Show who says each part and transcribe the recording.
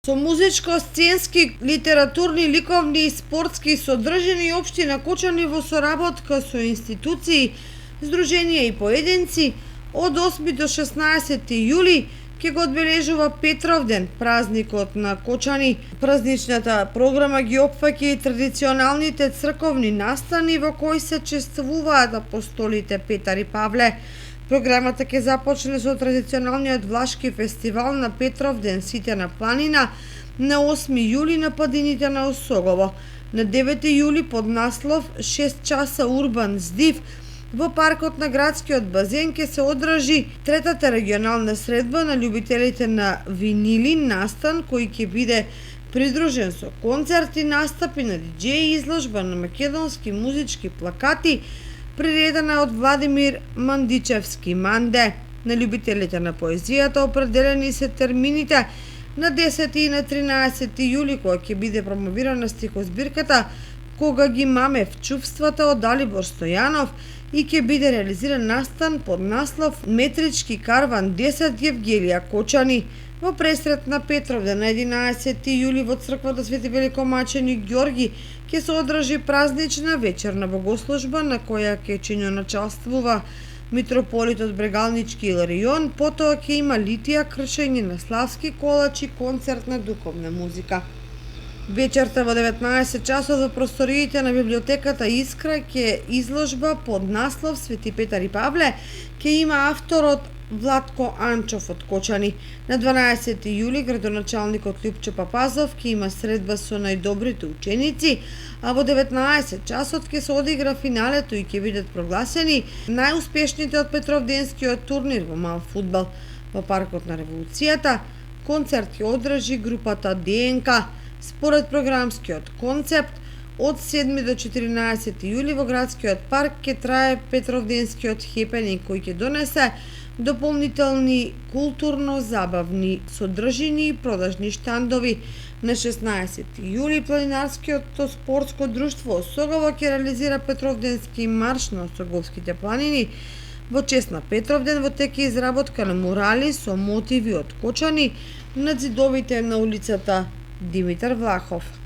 Speaker 1: Со музичко-сценски, литературни, ликовни и спортски содржини општина Кочани во соработка со институции, здруженија и поединци од 8 до 16 јули ќе го одбележува Петровден, празникот на Кочани. Празничната програма ги опфаќа и традиционалните црковни настани во кои се чествуваат апостолите Петар и Павле. Програмата ќе започне со традиционалниот влашки фестивал на Петровден Сите на планина на 8 јули на падините на Осогово. На 9 јули под наслов 6 часа урбан здив во паркот на градскиот базен ќе се одржи третата регионална средба на љубителите на винили, настан кој ќе биде придружен со концерти, настапи на диџеи, изложба на македонски музички плакати, приредена од Владимир Мандичевски Манде. На љубителите на поезијата определени се термините на 10 и на 13 јули, кога ќе биде промовирана стихозбирката "Кога ги мамев чувствата" од Далибор Стојанов и ќе биде реализиран настан под наслов "Метрички карван 10 Евгелија Кочани". Во пресрет на Петровден на 11 јули во црквата Свети Великомаченик Ѓорги ќе се одржи празнична вечерна богослужба на која ќе чиноначалствува митрополитот Брегалнички Иларион, потоа ќе има литија, кршење на славски колач и концерт на духовна музика. Вечерта во 19 часот во просториите на библиотеката Искра ќе изложба под наслов Свети Петар и Павле ќе има авторот Владко Анчов од Кочани. На 12 јули градоначалникот Љупчо Папазов ќе има средба со најдобрите ученици, а во 19 часот ќе се одигра финалето и ќе бидат прогласени најуспешните од Петровденскиот турнир во мал фудбал. Во паркот на Револуцијата концерт ќе одржи групата ДНК. Според програмскиот концепт, од 7 до 14 јули во градскиот парк ќе трае Петровденскиот хепенинг кој ќе донесе дополнителни културно-забавни содржини и продажни штандови. На 16 јули планинарскиот спортско друштво Осогово ќе реализира Петровденски марш на Осоговските планини. Во чест на Петровден во тек е изработка на мурали со мотиви од Кочани на ѕидовите на улицата Димитар Влахов.